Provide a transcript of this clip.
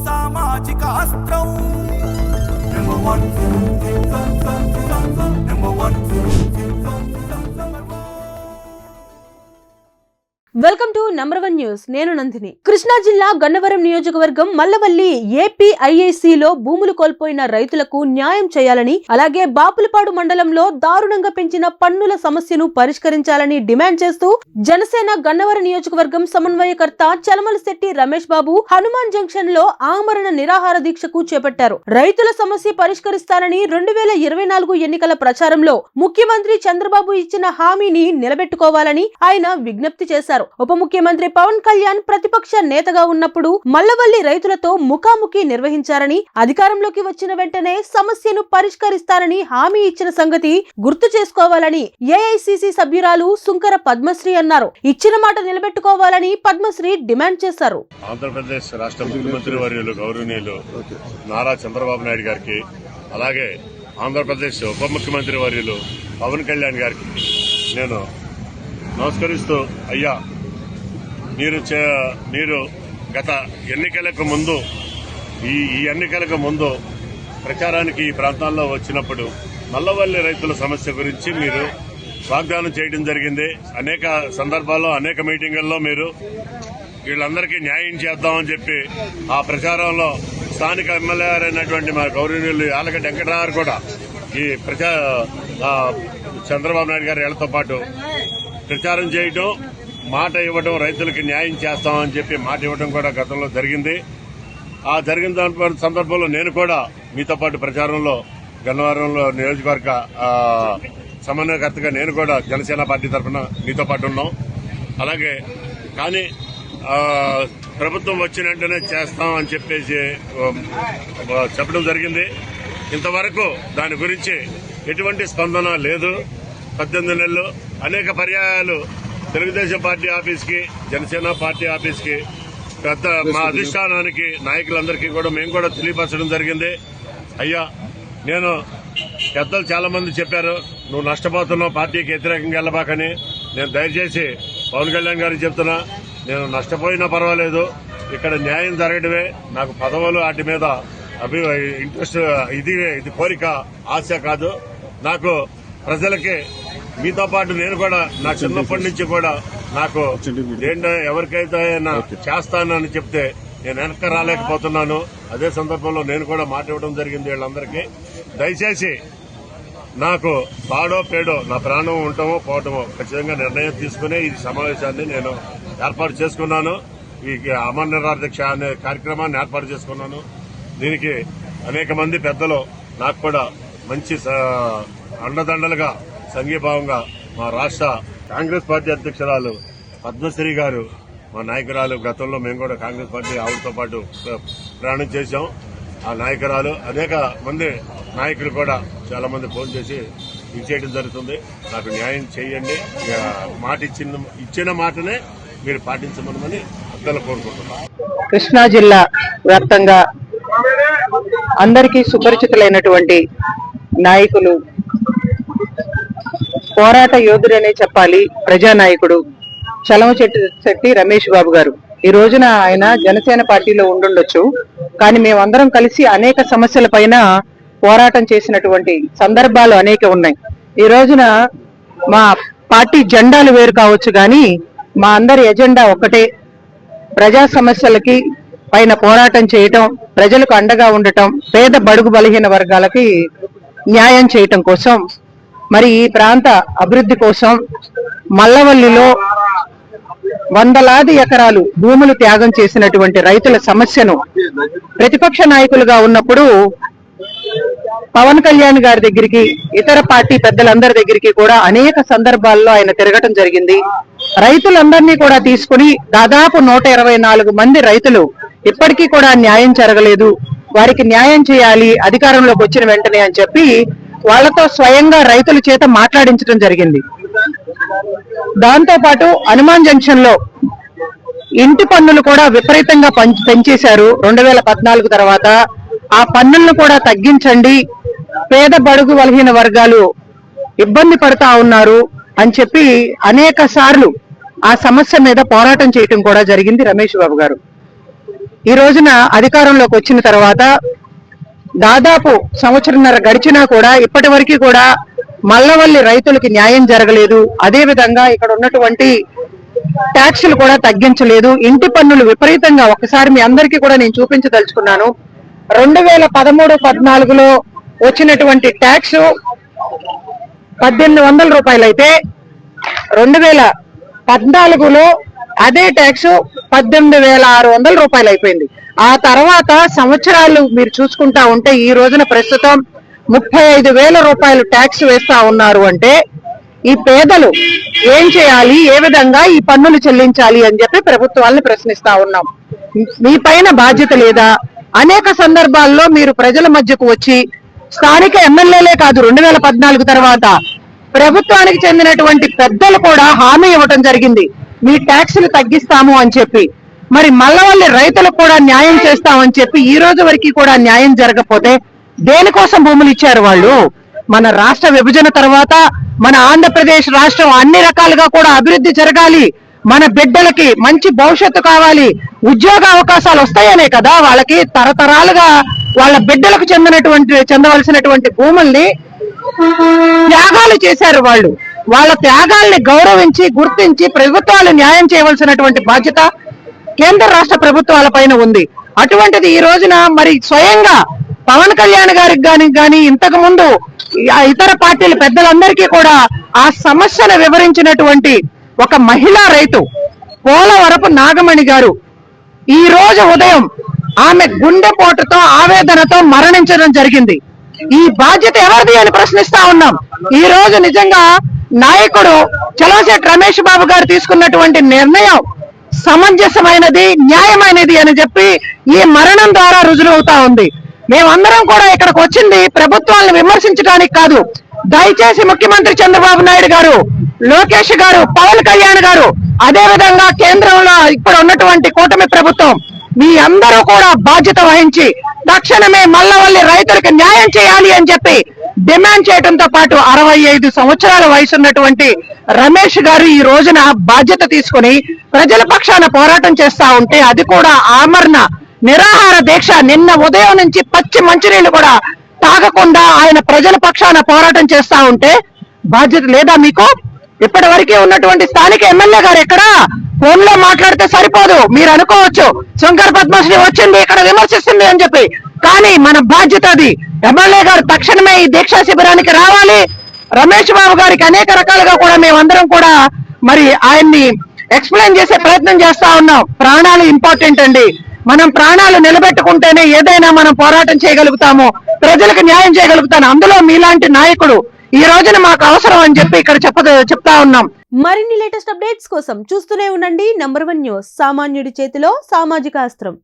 సామాజిక అస్త్రం number 1 welcome to number 1 news. నేను నందిని. కృష్ణా జిల్లా గన్నవరం నియోజకవర్గం మల్లవల్లి ఏపీఐఐసిలో భూములు కోల్పోయిన రైతులకు న్యాయం చేయాలని, అలాగే బాపులపాడు మండలంలో దారుణంగా పెంచిన పన్నుల సమస్యను పరిష్కరించాలని డిమాండ్ చేస్తూ జనసేన గన్నవరం నియోజకవర్గం సమన్వయకర్త చలమలశెట్టి రమేష్ బాబు హనుమాన్ జంక్షన్ లో ఆమరణ నిరాహార దీక్షకు చేపట్టారు. రైతుల సమస్య పరిష్కరిస్తానని 2024 ఎన్నికల ప్రచారంలో ముఖ్యమంత్రి చంద్రబాబు ఇచ్చిన హామీని నిలబెట్టుకోవాలని ఆయన విజ్ఞప్తి చేశారు. ఉప ముఖ్యమంత్రి పవన్ కళ్యాణ్ ప్రతిపక్ష నేతగా ఉన్నప్పుడు మల్లవల్లి రైతులతో ముఖాముఖి నిర్వహించారని, అధికారంలోకి వచ్చిన వెంటనే సమస్యను పరిష్కరిస్తారని హామీ ఇచ్చిన సంగతి గుర్తు చేసుకోవాలని ఏఐసిసి సభ్యురాలు సుంకర పద్మశ్రీ అన్నారు. ఇచ్చిన మాట నిలబెట్టుకోవాలని పద్మశ్రీ డిమాండ్ చేశారు. ఆంధ్రప్రదేశ్ రాష్ట్ర ముఖ్యమంత్రి వర్యులు గౌరవనీయులు నారా చంద్రబాబు నాయుడు గారికి, అలాగే ఆంధ్రప్రదేశ్ ఉప ముఖ్యమంత్రి వర్యులు పవన్ కళ్యాణ్ గారికి నేను నమస్కరిస్తూ, అయ్యా మీరు గత ఎన్నికలకు ముందు ఈ ఎన్నికలకు ముందు ప్రచారానికి ఈ ప్రాంతాల్లో వచ్చినప్పుడు మల్లవల్లి రైతుల సమస్య గురించి మీరు వాగ్దానం చేయడం జరిగింది. అనేక సందర్భాల్లో అనేక మీటింగుల్లో మీరు వీళ్ళందరికీ న్యాయం చేద్దామని చెప్పి ఆ ప్రచారంలో స్థానిక ఎమ్మెల్యే అయినటువంటి మా గౌరవనీయులు ఆలగడ్డ వెంకటరావు కూడా ఈ చంద్రబాబు నాయుడు గారి ఏళ్లతో పాటు ప్రచారం చేయడం, మాట ఇవ్వడం, రైతులకి న్యాయం చేస్తామని చెప్పి మాట ఇవ్వడం కూడా గతంలో జరిగింది. ఆ జరిగిన సందర్భంలో నేను కూడా మీతో పాటు ప్రచారంలో గన్నవరంలో నియోజకవర్గ సమన్వయకర్తగా నేను కూడా జనసేన పార్టీ తరఫున మీతో పాటు ఉన్నాం. అలాగే కానీ ప్రభుత్వం వచ్చిన వెంటనే చేస్తాం అని చెప్పేసి చెప్పడం జరిగింది. ఇంతవరకు దాని గురించి ఎటువంటి స్పందన లేదు. 18 నెలలు అనేక పర్యాయాలు తెలుగుదేశం పార్టీ ఆఫీస్కి, జనసేన పార్టీ ఆఫీస్కి, మా అధిష్టానానికి, నాయకులందరికీ కూడా మేము కూడా తెలియపరచడం జరిగింది. అయ్యా, నేను పెద్దలు చాలా మంది చెప్పారు, నువ్వు నష్టపోతున్నావు, పార్టీకి వ్యతిరేకంగా వెళ్ళబాకని. నేను దయచేసి పవన్ కళ్యాణ్ గారికి చెప్తున్నా, నేను నష్టపోయినా పర్వాలేదు, ఇక్కడ న్యాయం జరగడమే నాకు పదవులు వాటి మీద ఇంట్రెస్ట్, ఇది కోరిక, ఆశ కాదు. నాకు ప్రజలకి మీతో పాటు నేను కూడా నా చిన్నప్పటి నుంచి కూడా నాకు ఏంటో ఎవరికైతే చేస్తానని చెప్తే నేను వెనక్కి రాలేకపోతున్నాను. అదే సందర్భంలో నేను కూడా మాట ఇవ్వడం జరిగింది వీళ్ళందరికీ. దయచేసి నాకు పాడో పేడో నా ప్రాణం ఉండటమో పోవటమో ఖచ్చితంగా నిర్ణయం తీసుకునే ఈ సమావేశాన్ని నేను ఏర్పాటు చేసుకున్నాను. ఈ అమర నిరాహార దీక్ష అనే కార్యక్రమాన్ని ఏర్పాటు చేసుకున్నాను. దీనికి అనేక మంది పెద్దలు నాకు కూడా మంచి అండదండలుగా, సంఘీభావంగా మా రాష్ట్ర కాంగ్రెస్ పార్టీ అధ్యక్షురాలు పద్మశ్రీ గారు, మా నాయకురాలు, గతంలో మేము కూడా కాంగ్రెస్ పార్టీ ఆవిడతో పాటు ప్రయాణం చేశాం. ఆ నాయకురాలు, అనేక మంది నాయకులు కూడా చాలా మంది ఫోన్ చేసి ఇచ్చేయడం జరుగుతుంది. నాకు న్యాయం చేయండి, మాట ఇచ్చిన మాటనే మీరు పాటించమని పెద్దలు కోరుకుంటున్నాం. కృష్ణా జిల్లా వ్యాప్తంగా అందరికీ సుపరిచితులైనటువంటి నాయకులు, పోరాట యోధుడనే చెప్పాలి, ప్రజానాయకుడు చలమశెట్టి రమేష్ బాబు గారు. ఈ రోజున ఆయన జనసేన పార్టీలో ఉండుండొచ్చు, కానీ మేమందరం కలిసి అనేక సమస్యల పైన పోరాటం చేసినటువంటి సందర్భాలు అనేక ఉన్నాయి. ఈ రోజున మా పార్టీ జెండాలు వేరు కావచ్చు, కానీ మా అందరి ఎజెండా ఒక్కటే, ప్రజా సమస్యలకి పైన పోరాటం చేయటం, ప్రజలకు అండగా ఉండటం, పేద బడుగు బలహీన వర్గాలకి న్యాయం చేయటం కోసం, మరి ఈ ప్రాంత అభివృద్ధి కోసం మల్లవల్లిలో వందలాది ఎకరాలు భూములు త్యాగం చేసినటువంటి రైతుల సమస్యను ప్రతిపక్ష నాయకులుగా ఉన్నప్పుడు పవన్ కళ్యాణ్ గారి దగ్గరికి, ఇతర పార్టీ పెద్దలందరి దగ్గరికి కూడా అనేక సందర్భాల్లో ఆయన తిరగటం జరిగింది. రైతులందరినీ కూడా తీసుకుని దాదాపు 124 మంది రైతులు ఇప్పటికీ కూడా న్యాయం జరగలేదు, వారికి న్యాయం చేయాలి అధికారంలోకి వచ్చిన వెంటనే అని చెప్పి వాళ్లతో స్వయంగా రైతుల చేత మాట్లాడించడం జరిగింది. దాంతో పాటు హనుమాన్ జంక్షన్ లో ఇంటి పన్నులు కూడా విపరీతంగా పెంచేశారు 2014 తర్వాత. ఆ పన్నులను కూడా తగ్గించండి, పేద బడుగు బలహీన వర్గాలు ఇబ్బంది పడుతా ఉన్నారు అని చెప్పి అనేక సార్లు ఆ సమస్య మీద పోరాటం చేయటం కూడా జరిగింది రమేష్ బాబు గారు. ఈ రోజున అధికారంలోకి వచ్చిన తర్వాత దాదాపు సంవత్సరంన్నర గడిచినా కూడా ఇప్పటి వరకు కూడా మల్లవల్లి రైతులకి న్యాయం జరగలేదు. అదే విధంగా ఇక్కడ ఉన్నటువంటి ట్యాక్సులు కూడా తగ్గించలేదు. ఇంటి పన్నులు విపరీతంగా, ఒకసారి మీ అందరికీ కూడా నేను చూపించదలుచుకున్నాను. 2013-14లో వచ్చినటువంటి ట్యాక్స్ 1800 రూపాయలు అయితే 2014లో అదే ట్యాక్స్ 18,600 రూపాయలు అయిపోయింది. ఆ తర్వాత సంవత్సరాలు మీరు చూసుకుంటా ఉంటే ఈ రోజున ప్రస్తుతం 35,000 రూపాయలు ట్యాక్స్ వేస్తా ఉన్నారు. అంటే ఈ పేదలు ఏం చేయాలి, ఏ విధంగా ఈ పన్నులు చెల్లించాలి అని చెప్పి ప్రభుత్వాలను ప్రశ్నిస్తా ఉన్నాం. మీ పైన బాధ్యత లేదా? అనేక సందర్భాల్లో మీరు ప్రజల మధ్యకు వచ్చి స్థానిక ఎమ్మెల్యేలే కాదు, 2014 తర్వాత ప్రభుత్వానికి చెందినటువంటి పెద్దలు కూడా హామీ ఇవ్వటం జరిగింది, మీ ట్యాక్సులు తగ్గిస్తాము అని చెప్పి. మరి మల్లవల్లి రైతులకు కూడా న్యాయం చేస్తామని చెప్పి ఈ రోజు వరకు కూడా న్యాయం జరగకపోతే దేనికోసం భూములు ఇచ్చారు వాళ్ళు? మన రాష్ట్ర విభజన తర్వాత మన ఆంధ్రప్రదేశ్ రాష్ట్రం అన్ని రకాలుగా కూడా అభివృద్ధి జరగాలి, మన బిడ్డలకి మంచి భవిష్యత్తు కావాలి, ఉద్యోగ అవకాశాలు వస్తాయనే కదా వాళ్ళకి తరతరాలుగా వాళ్ళ బిడ్డలకు చెందవలసినటువంటి భూముల్ని త్యాగాలు చేశారు వాళ్ళు. వాళ్ళ త్యాగాల్ని గౌరవించి గుర్తించి ప్రభుత్వాలు న్యాయం చేయవలసినటువంటి బాధ్యత కేంద్ర రాష్ట్ర ప్రభుత్వాల పైన ఉంది. అటువంటిది ఈ రోజున మరి స్వయంగా పవన్ కళ్యాణ్ గారికి కానీ ఇంతకు ముందు ఇతర పార్టీల పెద్దలందరికీ కూడా ఆ సమస్యను వివరించినటువంటి ఒక మహిళా రైతు పోలవరపు నాగమణి గారు ఈ రోజు ఉదయం ఆమె గుండెపోటుతో ఆవేదనతో మరణించడం జరిగింది. ఈ బాధ్యత ఎవరిది అని ప్రశ్నిస్తా ఉన్నాం. ఈ రోజు నిజంగా నాయకుడు చలవశెట్టి రమేష్ బాబు గారు తీసుకున్నటువంటి నిర్ణయం సమంజసమైనది, న్యాయమైనది అని చెప్పి ఈ మరణం ద్వారా రుజువవుతా ఉంది. మేమందరం కూడా ఇక్కడికి వచ్చింది ప్రభుత్వాలను విమర్శించడానికి కాదు. దయచేసి ముఖ్యమంత్రి చంద్రబాబు నాయుడు గారు, లోకేష్ గారు, పవన్ కళ్యాణ్ గారు, అదే విధంగా కేంద్రంలో ఇప్పుడు ఉన్నటువంటి కూటమి ప్రభుత్వం, మీ అందరూ కూడా బాధ్యత వహించి తక్షణమే మల్లవల్లి రైతులకు న్యాయం చేయాలి అని చెప్పి డిమాండ్ చేయడంతో పాటు 65 సంవత్సరాల వయసు ఉన్నటువంటి రమేష్ గారు ఈ రోజున బాధ్యత తీసుకుని ప్రజల పక్షాన పోరాటం చేస్తా ఉంటే, అది కూడా ఆమరణ నిరాహార దీక్ష, నిన్న ఉదయం నుంచి పచ్చి మంచినీళ్లు కూడా తాగకుండా ఆయన ప్రజల పక్షాన పోరాటం చేస్తా ఉంటే బాధ్యత లేదా మీకు? ఇప్పటి వరకే ఉన్నటువంటి స్థానిక ఎమ్మెల్యే గారు ఎక్కడ ఫోన్ లో మాట్లాడితే సరిపోదు. మీరు అనుకోవచ్చు శంకర్ పద్మశ్రీ వచ్చింది ఇక్కడ విమర్శిస్తుంది అని చెప్పి, కానీ మన బాధ్యత అది. ఎమ్మెల్యే గారు తక్షణమే ఈ దీక్షా శిబిరానికి రావాలి. రమేష్ బాబు గారికి అనేక రకాలుగా కూడా మేమందరం కూడా మరి ఆయన్ని ఎక్స్ప్లెయిన్ చేసే ప్రయత్నం చేస్తా ఉన్నాం. ప్రాణాలు ఇంపార్టెంట్ అండి. మనం ప్రాణాలు నిలబెట్టుకుంటేనే ఏదైనా మనం పోరాటం చేయగలుగుతాము, ప్రజలకు న్యాయం చేయగలుగుతాను. అందులో మీలాంటి నాయకుడు ఈ రోజున మాకు అవసరం అని చెప్పి ఇక్కడ చెప్తా ఉన్నాం. మరిన్ని లేటెస్ట్ అప్డేట్స్ కోసం చూస్తూనే ఉండండి నంబర్ 1 న్యూస్. సామాన్యుడి చేతిలో సామాజిక అస్త్రం.